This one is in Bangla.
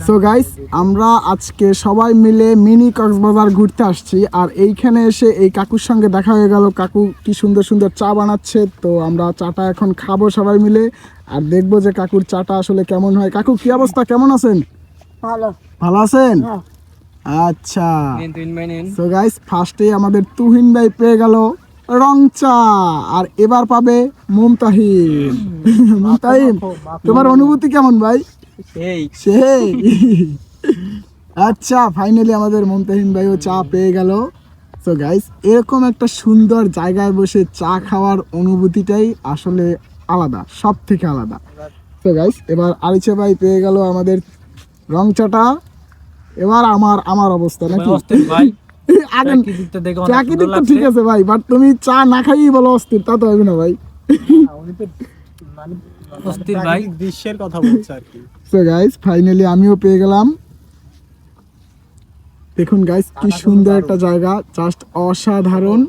সো গাইস, আমরা আজকে সবাই মিলে মিনি কক্সবাজার ঘুরতে আসছি। আর এইখানে এসে এই কাকুর সঙ্গে দেখা হয়ে গেল। কাকু কি সুন্দর সুন্দর চা বানাচ্ছে, তো আমরা চাটা এখন খাবো সবাই মিলে আর দেখবো যে কাকুর চাটা আসলে কেমন হয়। কাকু কি অবস্থা, কেমন আছেন? ভালো। ভালো আছেন? আচ্ছা। সো গাইস, ফার্স্টে আমাদের তুহিন ভাই পেয়ে গেল রং চা, আর এবার পাবে মুমতাহিন। মুমতাহিন, তোমার অনুভূতি কেমন ভাই? সেই। আচ্ছা, ফাইনালি আমাদের মুমতাহিন ভাইও চা পেয়ে গেল। সো গাইস, এরকম একটা সুন্দর জায়গায় বসে চা খাওয়ার অনুভূতিটাই আসলে আলাদা, সব থেকে আলাদা। তো গাইস, এবার আরিচে ভাই পেয়ে গেল আমাদের রং চাটা। এবার আমার অবস্থা নাকি প্রাকৃতিক তো ঠিক আছে ভাই, বাট তুমি চা না খাইই বলো অস্থির, তা তো হবে না ভাই। দৃশ্যের কথা বলছে আর কি। সো গাইস, ফাইনালি আমিও পেয়ে গেলাম। দেখুন গাইস, কি সুন্দর একটা জায়গা, জাস্ট অসাধারণ।